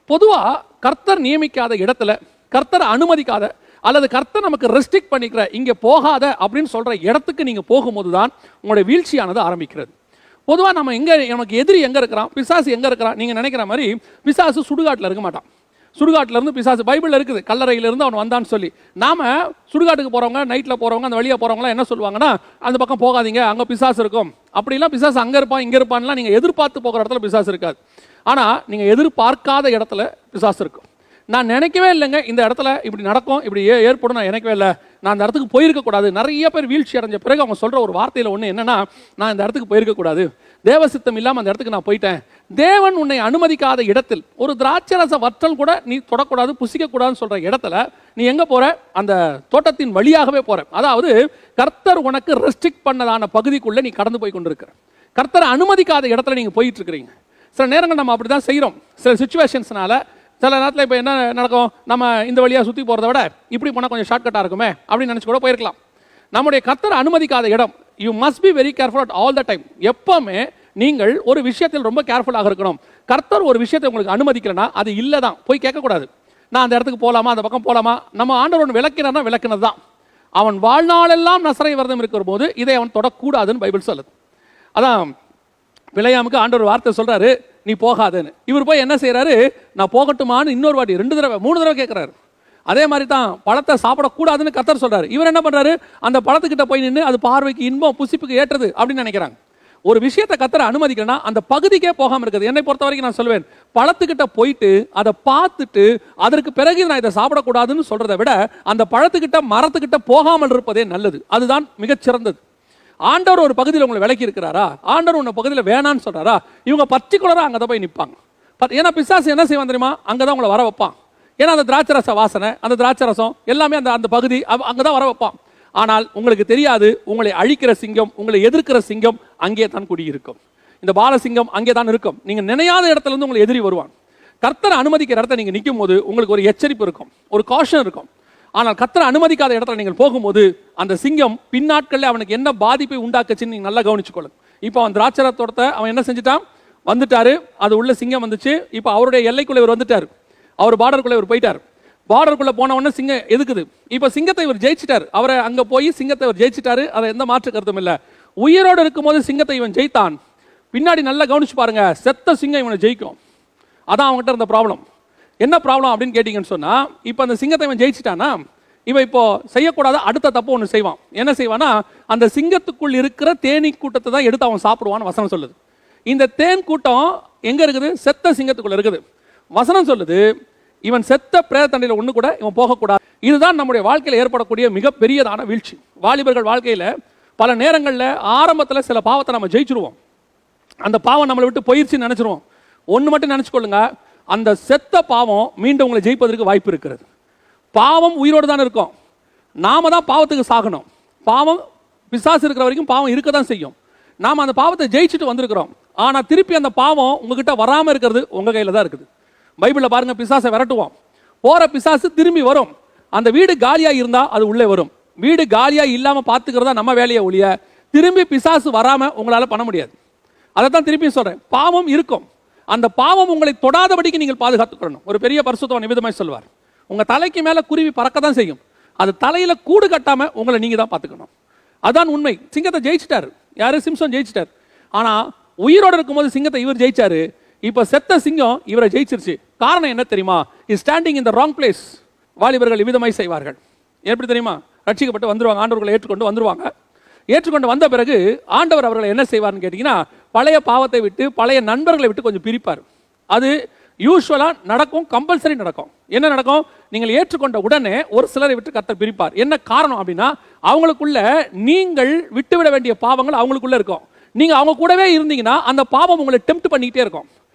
பொதுவாக கர்த்தர் நியமிக்காத இடத்துல, கர்த்தர் அனுமதிக்காத அல்லது கர்த்தர் நமக்கு ரெஸ்ட்ரிக்ட் பண்ணிக்கிற இங்கே போகாத அப்படின்னு சொல்கிற இடத்துக்கு நீங்கள் போகும்போது தான் உங்களுடைய வீழ்ச்சியானது ஆரம்பிக்கிறது. பொதுவாக நம்ம நமக்கு எதிரி எங்கே இருக்கிறான், பிசாசு எங்கே இருக்கிறான், நீங்கள் நினைக்கிற மாதிரி பிசாசு சுடுகாட்டில் இருக்க மாட்டான். சுடுகாட்டிலேருந்து பிசாசு பைபிளில் இருக்குது, கல்லறையிலேருந்து அவன் வந்தான்னு சொல்லி. நாம் சுடுகாட்டுக்கு போகிறவங்க, நைட்டில் போகிறவங்க, அந்த வழியாக போகிறவங்களாம் என்ன சொல்லுவாங்கன்னா, அந்த பக்கம் போகாதீங்க, அங்கே பிசாசு இருக்கும், அப்படிலாம் பிசாசு அங்கே இருப்பான் இங்கே இருப்பான்லாம் நீங்கள் எதிர்பார்த்து போகிற இடத்துல பிசாசு இருக்காது. ஆனால் நீங்கள் எதிர்பார்க்காத இடத்துல பிசாசு இருக்கும். நான் நினைக்கவே இல்லைங்க இந்த இடத்துல இப்படி நடக்கும், இப்படி ஏற்படும், நான் நினைக்கவே இல்லை, நான் அந்த இடத்துக்கு போயிருக்கக்கூடாது. நிறைய பேர் வீழ்ச்சி அடைஞ்ச பிறகு அவங்க சொல்கிற ஒரு வார்த்தையில் ஒன்று என்னென்னா, நான் இந்த இடத்துக்கு போயிருக்கக்கூடாது, தேவசித்தம் இல்லாமல் அந்த இடத்துக்கு நான் போயிட்டேன். தேவன் உன்னை அனுமதிக்காத இடத்தில் ஒரு திராட்சரச வற்றல் கூட நீ தொடக்கூடாது, புசிக்கக்கூடாதுன்னு சொல்கிற இடத்துல நீ எங்கே போகிற? அந்த தோட்டத்தின் வழியாகவே போகிற. அதாவது கர்த்தர் உனக்கு ரெஸ்ட்ரிக்ட் பண்ணதான பகுதிக்குள்ளே நீ கடந்து போய் கொண்டிருக்கிற. கர்த்தர் அனுமதிக்காத இடத்துல நீங்கள் போயிட்டு இருக்கிறீங்க. சில நேரங்கள் நம்ம அப்படி தான் செய்கிறோம். சில சுச்சுவேஷன்ஸ்னால சில நேரத்தில் இப்போ என்ன நடக்கும், நம்ம இந்த வழியாக சுற்றி போகிறத விட இப்படி போனால் கொஞ்சம் ஷார்ட்கட்டாக இருக்குமே அப்படின்னு நினச்சி கூட போயிருக்கலாம். நம்முடைய கர்த்தர் அனுமதிக்காத இடம். You must be very careful at all the time. எப்பவுமே நீங்கள் ஒரு விஷயத்தில் ரொம்ப கேர்ஃபுல்லாக இருக்கணும். கர்த்தர் ஒரு விஷயத்தை உங்களுக்கு அனுமதிக்கலைன்னா அது இல்லை தான், போய் கேட்கக்கூடாது. நான் அந்த இடத்துக்கு போகலாமா, அந்த பக்கம் போகலாமா. நம்ம ஆண்டவர் ஒன்று விளக்கினா விளக்கினது தான். அவன் வாழ்நாளெல்லாம் நசரை விரதம் இருக்கிற போது இதை அவன் தொடக்கூடாதுன்னு பைபிள் சொல்லுது. அதான் பிழையாமுக்கு ஆண்டவர் வார்த்தை சொல்றாரு, நீ போகாதன்னு. இவர் போய் என்ன செய்யறாரு, நான் போகட்டுமான்னு இன்னொரு வாட்டி 2 தடவை 3 தடவை கேட்கிறாரு. அதே மாதிரி தான் பழத்தை சாப்பிடக்கூடாதுன்னு கர்த்தர் சொல்றாரு. இவர் என்ன பண்றாரு, அந்த பழத்துக்கிட்ட போய் நின்று அது பார்வைக்கு இன்பம் புசிப்புக்கு ஏற்றது அப்படின்னு நினைக்கிறாங்க. ஒரு விஷயத்தை கர்த்தர் அனுமதிக்கணும்னா அந்த பகுதிக்கே போகாம இருக்குது. என்னை பொறுத்த வரைக்கும் நான் சொல்வேன், பழத்துக்கிட்ட போயிட்டு அதை பார்த்துட்டு அதற்கு பிறகு நான் இதை சாப்பிடக்கூடாதுன்னு சொல்றதை விட அந்த பழத்துக்கிட்ட மரத்துக்கிட்ட போகாமல் இருப்பதே நல்லது. அதுதான் மிகச்சிறந்தது. ஆண்டவர் ஒரு பகுதியில் உங்களை விலக்கி இருக்கிறாரா, ஆண்டவர் உன்னை பகுதியில் வேணான்னு சொல்றாரா, இவங்க பர்டிகுலராக அங்கே தான் போய் நிற்பாங்க. ஏன்னா பிசாசு என்ன செய்வான் தெரியுமா, அங்கே தான் உங்களை வர வைப்பான். ஏன்னா அந்த திராட்சரச வாசனை, அந்த திராட்சரசம் எல்லாமே அந்த பகுதி அங்கே தான் வர வைப்பான். ஆனால் உங்களுக்கு தெரியாது, உங்களை அழிக்கிற சிங்கம், உங்களை எதிர்க்கிற சிங்கம் அங்கே தான் குடியிருக்கும். இந்த பாலசிங்கம் அங்கே தான் இருக்கும். நீங்க நினையாத இடத்துல இருந்து உங்களை எதிரி வருவான். கர்த்தர் அனுமதிக்கிற இடத்துல நீங்க நிற்கும் போது உங்களுக்கு ஒரு எச்சரிப்பு இருக்கும், ஒரு காஷன் இருக்கும். ஆனால் கர்த்தர் அனுமதிக்காத இடத்துல நீங்கள் போகும்போது அந்த சிங்கம் பின்னாட்களில் அவனுக்கு என்ன பாதிப்பை உண்டாக்குச்சுன்னு நீங்க நல்லா கவனிச்சுக்கொள்ளுங்க. இப்போ அவன் திராட்சர தோட்டத்தை அவன் என்ன செஞ்சுட்டான், வந்துட்டாரு, அது உள்ள சிங்கம் வந்துச்சு. இப்போ அவருடைய எல்லைக்குள்ள இவர் வந்துட்டார், அவர் பார்டருக்குள்ள இவர் போயிட்டார். பார்டருக்குள்ள போன உடனே சிங்கம் எதுக்குது. இப்போ சிங்கத்தை இவர் ஜெயிச்சிட்டார், அவரை அங்க போய் சிங்கத்தை இவர் ஜெயிச்சிட்டாரு, அதை எந்த மாற்று கருத்தும் இல்லை. உயிரோடு இருக்கும்போது சிங்கத்தை இவன் ஜெயித்தான். பின்னாடி நல்லா கவனிச்சு பாருங்க, செத்த சிங்கம் இவனை ஜெயிக்கும். அதான் அவங்ககிட்ட இருந்த ப்ராப்ளம். என்ன ப்ராப்ளம் அப்படின்னு கேட்டீங்கன்னு சொன்னா, இப்போ அந்த சிங்கத்தை இவன் ஜெயிச்சிட்டானா, இவன் இப்போ செய்யக்கூடாத அடுத்த தப்பு ஒன்று செய்வான். என்ன செய்வானா, அந்த சிங்கத்துக்குள் இருக்கிற தேனீ கூட்டத்தை தான் எடுத்து அவன் சாப்பிடுவான்னு வசனம் சொல்லுது. இந்த தேன் கூட்டம் எங்க இருக்குது, செத்த சிங்கத்துக்குள்ள இருக்குது. வசனம் சொல்லுது, இவன் செத்த பிரேத தண்டையில் ஒன்று கூட இவன் போகக்கூடாது. இதுதான் நம்முடைய வாழ்க்கையில் ஏற்படக்கூடிய மிகப்பெரியதான வீழ்ச்சி. வாலிபர்கள் வாழ்க்கையில் பல நேரங்களில் ஆரம்பத்தில் சில பாவத்தை நம்ம ஜெயிச்சிருவோம், அந்த பாவம் நம்மளை விட்டு போயிடுச்சுன்னு நினைச்சிருவோம். ஒன்று மட்டும் நினைச்சுக்கொள்ளுங்க, அந்த செத்த பாவம் மீண்டும் உங்களை ஜெயிப்பதற்கு வாய்ப்பு இருக்கிறது. பாவம் உயிரோடு தான் இருக்கும், நாம தான் பாவத்துக்கு சாகணும். பாவம் பிசாசு இருக்கிற வரைக்கும் பாவம் இருக்க தான் செய்யும். நாம் அந்த பாவத்தை ஜெயிச்சுட்டு வந்திருக்கிறோம். ஆனால் திருப்பி அந்த பாவம் உங்ககிட்ட வராமல் இருக்கிறது உங்க கையில் தான் இருக்குது. பைபிளில் பாருங்க, பிசாசை விரட்டுவோம், போற பிசாசு திரும்பி வரும். அந்த வீடு காலியா இருந்தா அது உள்ளே வரும். வீடு காலியா இல்லாம பார்த்துக்கிறதா நம்ம வேலையை ஒழிய திரும்பி பிசாசு வராம உங்களால பண்ண முடியாது. அதை தான் திருப்பியும் சொல்றேன், பாவம் இருக்கும், அந்த பாவம் உங்களை தொடாதபடிக்கு நீங்கள் பாதுகாத்துக்கணும். ஒரு பெரிய பரிசுத்தவன் நிமிதமாய் சொல்வார், உங்க தலைக்கு மேல குருவி பறக்க தான் செய்யும், அது தலையில கூடு கட்டாம உங்களை நீங்க தான் பார்த்துக்கணும். அதான் உண்மை. சிங்கத்தை ஜெயிச்சிட்டாரு யாரு, சிம்சன் ஜெயிச்சிட்டார். ஆனா உயிரோடு இருக்கும்போது சிங்கத்தை இவர் ஜெயிச்சாரு. இப்ப செத்த சிங்கம் இவரை ஜெயிச்சிருச்சு. காரணம் என்ன தெரியுமா, is standing in the wrong place. வாலிபர்கள் இவ்விதமாய் செய்வார்கள். எப்படி தெரியுமா, ரட்சிக்கப்பட்டு வந்துருவாங்க, ஆண்டவர்களை ஏற்றுக்கொண்டு வந்துருவாங்க. ஏற்றுக்கொண்டு வந்த பிறகு ஆண்டவர் அவர்களை என்ன செய்வார்னு கேட்டீங்கன்னா, பழைய பாவத்தை விட்டு பழைய நண்பர்களை விட்டு கொஞ்சம் பிரிப்பார். அது யூஸ்வலா நடக்கும், கம்பல்சரி நடக்கும். என்ன நடக்கும், நீங்கள் ஏற்றுக்கொண்ட உடனே ஒரு சிலரை விட்டு கர்த்தர் பிரிப்பார். என்ன காரணம் அப்படின்னா, அவங்களுக்குள்ள நீங்கள் விட்டுவிட வேண்டிய பாவங்கள் அவங்களுக்குள்ள இருக்கும். நீங்க அவங்க கூடவே இருந்தீங்கன்னா அந்த பாவம் உங்களை டெம்ப்ட் பண்ணிக்கிட்டே இருக்கும்.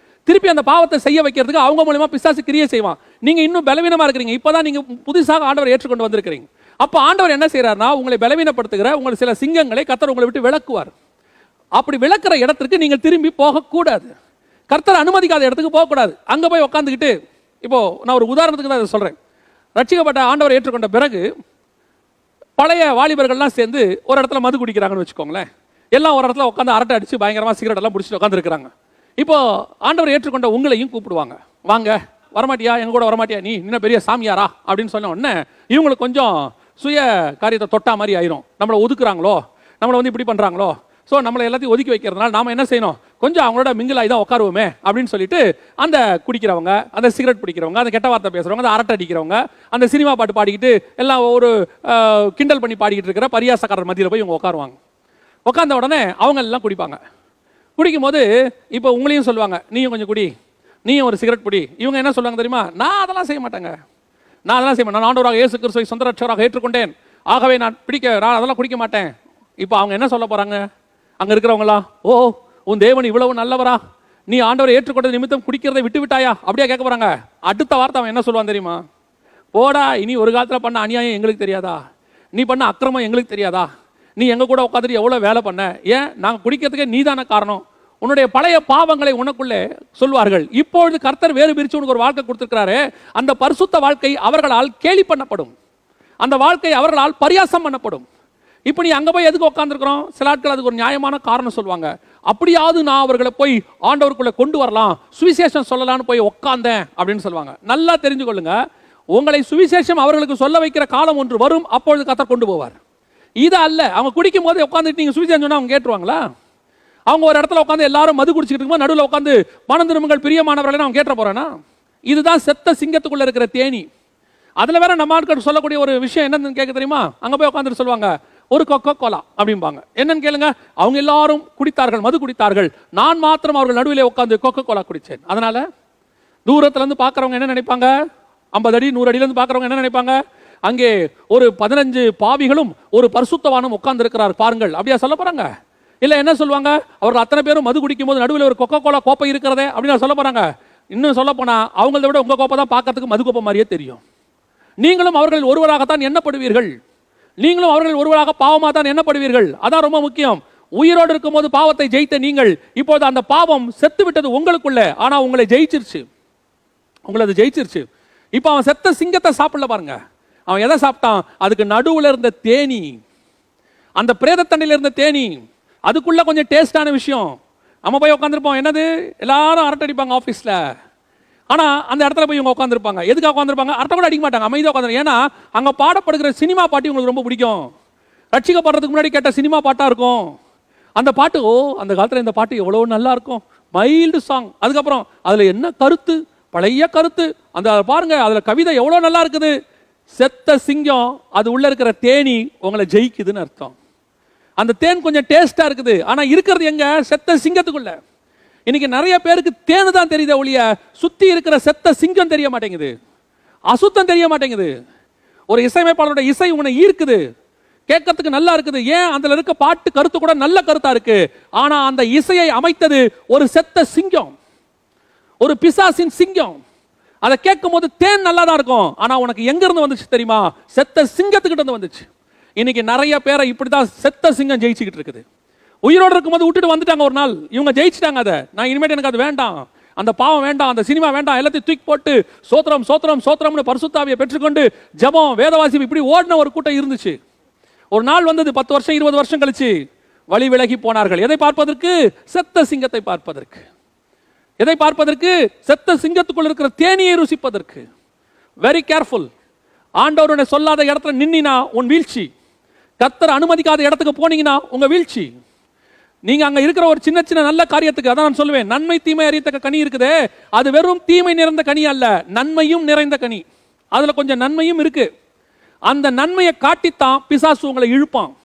திருப்பி அந்த பாவத்தை செய்ய வைக்கிறதுக்கு அவங்க மூலமா பிசாசு கிரியை செய்வான். நீங்க இன்னும் பலவீனமா இருக்கிறீங்க, இப்பதான் நீங்க புதுசாக ஆண்டவர் ஏற்றுக்கொண்டு வந்திருக்கிறீங்க. அப்ப ஆண்டவர் என்ன செய்யறாருன்னா, உங்களை பலவீனப்படுத்துகிற உங்களை சில சிங்கங்களை கர்த்தர் உங்களை விட்டு விலக்குவார். அப்படி விலக்குற இடத்துக்கு நீங்கள் திரும்பி போகக்கூடாது. கர்த்தர் அனுமதிக்காத இடத்துக்கு போகக்கூடாது. அங்க போய் உட்காந்துக்கிட்டு, இப்போ நான் ஒரு உதாரணத்துக்கு தான் சொல்றேன். ரட்சிக்கப்பட்ட ஆண்டவர் ஏற்றுக்கொண்ட பிறகு பழைய வாலிபர்கள்லாம் சேர்ந்து ஒரு இடத்துல மது குடிக்கிறாங்கன்னு வச்சுக்கோங்களேன். எல்லாம் ஒரு இடத்துல உட்காந்து அரட்டை அடிச்சு பயங்கரமா சிகரெட் எல்லாம் பிடிச்சிட்டு உட்காந்து இருக்கிறாங்க. இப்போ ஆண்டவர் ஏற்றுக்கொண்ட உங்களையும் கூப்பிடுவாங்க, வாங்க வரமாட்டியா, எங்க கூட வரமாட்டியா, நீ இன்னும் பெரிய சாமியாரா அப்படின்னு சொன்ன உடனே இவங்களுக்கு கொஞ்சம் சுய காரியத்தை தொட்டா மாதிரி ஆயிரும். நம்மளை ஒதுக்குறாங்களோ, நம்மளை வந்து இப்படி பண்றாங்களோ, ஸோ நம்மளை எல்லாத்தையும் ஒதுக்கி வைக்கிறதுனால நாம என்ன செய்யணும், கொஞ்சம் அவங்களோட மிங்கிலாகி தான் உட்காருவோமே அப்படின்னு சொல்லிட்டு அந்த குடிக்கிறவங்க, அந்த சிகரெட் பிடிக்கிறவங்க, அந்த கெட்ட வார்த்தை பேசுறவங்க, அந்த அரட்டை அடிக்கிறவங்க, அந்த சினிமா பாட்டு பாடிக்கிட்டு எல்லாம் ஒரு கிண்டல் பண்ணி பாடிக்கிட்டு இருக்கிற பரியாசக்காரர் மத்தியில் போய் இவங்க உட்காருவாங்க. உட்கார்ந்த உடனே அவங்க எல்லாம் குடிப்பாங்க. குடிக்கும் போது இப்போ உங்களையும் சொல்லுவாங்க, நீயும் கொஞ்சம் குடி, நீயும் ஒரு சிகரெட் பிடி. இவங்க என்ன சொல்லுவாங்க தெரியுமா, நான் அதெல்லாம் செய்ய மாட்டேங்க, நான் அதெல்லாம் செய்ய மாட்டேன், நான் ஆண்டவராக இயேசு கிறிஸ்துவை சொந்த ரட்சகராக ஏற்றுக்கொண்டேன், ஆகவே நான் அதெல்லாம் குடிக்க மாட்டேன். இப்போ அவங்க என்ன சொல்ல போறாங்க, அங்க இருக்கிறவங்களா, ஓ உன் தேவன் இவ்வளவு நல்லவரா, நீ ஆண்டவரை ஏற்றுக்கொண்ட நிமித்தம் குடிக்கிறதை விட்டு விட்டாயா அப்படியா கேட்க போறாங்க. அடுத்த வார்த்தை அவன் என்ன சொல்லுவான் தெரியுமா, போடா, இனி ஒரு காலத்தில் பண்ண அநியாயம் எங்களுக்கு தெரியாதா, நீ பண்ண அக்கிரமம் எங்களுக்கு தெரியாதா, நீ எங்க கூட உட்காந்துட்டு எவ்வளவு வேலை பண்ண, ஏன் நாங்கள் குடிக்கிறதுக்கே நீதான காரணம், உன்னுடைய பழைய பாவங்களை உனக்குள்ளே சொல்வார்கள். இப்பொழுது கர்த்தர் வேறு பிரிச்சு உனக்கு ஒரு வாழ்க்கை கொடுத்திருக்கிறாரு, அந்த பரிசுத்த வாழ்க்கை அவர்களால் கேலி பண்ணப்படும், அந்த வாழ்க்கை அவர்களால் பரியாசம் பண்ணப்படும். இப்போ நீ அங்க போய் எதுக்கு உட்காந்துருக்கிறோம், சில ஆட்கள் அதுக்கு ஒரு நியாயமான காரணம் சொல்லுவாங்க, அப்படியாவது நான் அவர்களை போய் ஆண்டவருக்குள்ள கொண்டு வரலாம், சுவிசேஷம் சொல்லலாம்னு போய் உட்கார்ந்தேன் அப்படின்னு சொல்லுவாங்க. நல்லா தெரிஞ்சு கொள்ளுங்க, உங்களை சுவிசேஷம் அவர்களுக்கு சொல்ல வைக்கிற காலம் ஒன்று வரும், அப்பொழுது கர்த்தர் கொண்டு போவார். இது அல்ல, அவங்க குடிக்கும் போது உட்காந்துட்டு நீங்க சுவிசேஷம் சொன்னா அவங்க கேட்டுருவாங்களா? அவங்க ஒரு இடத்துல உட்காந்து எல்லாரும் மது குடிச்சிட்டு இருக்கும்போது நடுவில் உட்காந்து மனம் திரும்புங்கள் பிரியமானவர்களை அவங்க கேட்ட போறேன்னா, இதுதான் செத்த சிங்கத்துக்குள்ள இருக்கிற தேனி. அதுல வேற நம்ம ஆட்கள் சொல்லக்கூடிய ஒரு விஷயம் என்னன்னு கேட்க தெரியுமா, அங்க போய் உட்காந்துட்டு சொல்லுவாங்க, ஒரு கொக்கோ கோலா அப்படிம்பாங்க. என்னன்னு கேளுங்க, அவங்க எல்லாரும் குடித்தார்கள், மது குடித்தார்கள், நான் மாத்திரம் அவர்கள் நடுவிலே உட்காந்து கொக்கோ கோலா குடிச்சேன். அதனால தூரத்துல இருந்து பாக்குறவங்க என்ன நினைப்பாங்க, 50 அடி 100 அடியில இருந்து பாக்குறவங்க என்ன நினைப்பாங்க, அங்கே ஒரு 15 பாவிகளும் ஒரு பரிசுத்தவானும் உட்கார்ந்து இருக்கிறார் பாருங்கள், அப்படியா சொல்ல போறாங்க? இல்ல என்ன சொல்லுவாங்க, அவர்கள் அத்தனை பேரும் மது குடிக்கும் போது நடுவில் ஒரு கொக்கோ கோலா கோப்பை இருக்கிறதே அப்படின்னு சொல்ல போறாங்க. இன்னும் சொல்ல போனா அவங்கள விட உங்க கோப்பை தான் பார்க்கறதுக்கு மது கோப்பை மாதிரியே தெரியும். நீங்களும் அவர்கள் ஒருவராகத்தான் எண்ணப்படுவீர்கள், நீங்களும் அவர்கள் ஒருவராக பாவமாக தான் எண்ணப்படுவீர்கள். அதான் ரொம்ப முக்கியம். உயிரோடு இருக்கும் போது பாவத்தை ஜெயித்த நீங்கள், இப்போது அந்த பாவம் செத்து விட்டது உங்களுக்குள்ள, ஆனா உங்களை ஜெயிச்சிருச்சு, உங்களை அது ஜெயிச்சிருச்சு. இப்போ அவன் செத்த சிங்கத்தை சாப்பிடல பாருங்க, அவன் எதை சாப்பிட்டான், அதுக்கு நடுவுல இருந்த தேனி, அந்த பிரேதத்தண்டையில இருந்த தேனி, அதுக்குள்ள கொஞ்சம் டேஸ்டான விஷயம். நம்ம போய் உட்காந்துருப்போம், என்னது எல்லாரும் அரட்டை அடிப்பாங்க ஆஃபீஸில், ஆனா அந்த இடத்துல போய் இவங்க உட்காந்துருப்பாங்க. எதுக்காக உட்காந்துருப்பாங்க, அரட்டை கூட அடிக்க மாட்டாங்க, அமைதியாக உட்காந்து. ஏன்னா அங்க பாடப்படுகிற சினிமா பாட்டு உங்களுக்கு ரொம்ப பிடிக்கும், ரட்சிக்கப்படுறதுக்கு முன்னாடி கேட்ட சினிமா பாட்டா இருக்கும் அந்த பாட்டு. ஓ அந்த காலத்துல இந்த பாட்டு எவ்வளவு நல்லா இருக்கும், மைல்டு சாங். அதுக்கப்புறம் அதுல என்ன கருத்து, பழைய கருத்து, அந்த பாருங்க அதுல கவிதை எவ்வளவு நல்லா இருக்குது. செத்த சிங்கம், அது உள்ள இருக்கிற தேனி உங்களை ஜெயிக்குதுன்னு அர்த்தம். அந்த தேன் கொஞ்சம் டேஸ்டா இருக்குது, ஆனா இருக்கிறது எங்க, செத்த சிங்கத்துக்குள்ள. இன்னைக்கு நிறைய பேருக்கு தேனு தான் தெரியுது ஒழிய சுத்தி இருக்கிற செத்த சிங்கம் தெரிய மாட்டேங்குது, அசுத்தம் தெரிய மாட்டேங்குது. ஒரு இசையமைப்பாளரோட இசை உன்னை ஈர்க்குது, கேட்கறதுக்கு நல்லா இருக்குது, ஏன் அதுல இருக்க பாட்டு கருத்து கூட நல்ல கருத்தா இருக்கு, ஆனா அந்த இசையை அமைத்தது ஒரு செத்த சிங்கம், ஒரு பிசாசின் சிங்கம். அதை கேட்கும் போது தேன் நல்லா தான் இருக்கும், ஆனா உனக்கு எங்க இருந்து வந்துச்சு தெரியுமா, செத்த சிங்கத்துக்கிட்ட இருந்து வந்துச்சு. இன்னைக்கு நிறைய பேரை இப்படிதான் செத்த சிங்கம் ஜெயிச்சுக்கிட்டு இருக்குது. உயிரோடு இருக்கும்போது விட்டுட்டு வந்துட்டாங்க, ஒரு நாள் இவங்க ஜெயிச்சிட்டாங்க. அதை நான் இனிமேட்டு எனக்கு அது வேண்டாம், அந்த பாவம் வேண்டாம், அந்த சினிமா வேண்டாம், எல்லாத்தையும் தூக்கி போட்டு சோத்திரம் சோத்திரம் சோத்திரம்னு பரிசுத்தாவியை பெற்றுக்கொண்டு ஜெபம் வேதவாசி இப்படி ஓடின ஒரு கூட்டம் இருந்துச்சு. ஒரு நாள் வந்தது 10 வருஷம் 20 வருஷம் கழிச்சு வழி விலகி போனார்கள். எதை பார்ப்பதற்கு, செத்த சிங்கத்தை பார்ப்பதற்கு. எதை பார்ப்பதற்கு, செத்த சிங்கத்துக்குள் இருக்கிற தேனியை ருசிப்பதற்கு. Very careful. ஆண்டவருடைய சொல்லாத இடத்துல நின்னா உன் வீழ்ச்சி, கர்த்தர் அனுமதிக்காத இடத்துக்கு போனீங்கன்னா உங்க வீழ்ச்சி. நீங்க அங்க இருக்கிற ஒரு சின்ன சின்ன நல்ல காரியத்துக்கு, அதான் நான் சொல்லுவேன், நன்மை தீமை அறியத்தக்க கனி இருக்குதே, அது வெறும் தீமை நிறைந்த கனி அல்ல, நன்மையும் நிறைந்த கனி. அதுல கொஞ்சம் நன்மையும் இருக்கு. அந்த நன்மையை காட்டித்தான் பிசாசு உங்களை இழுப்பான்.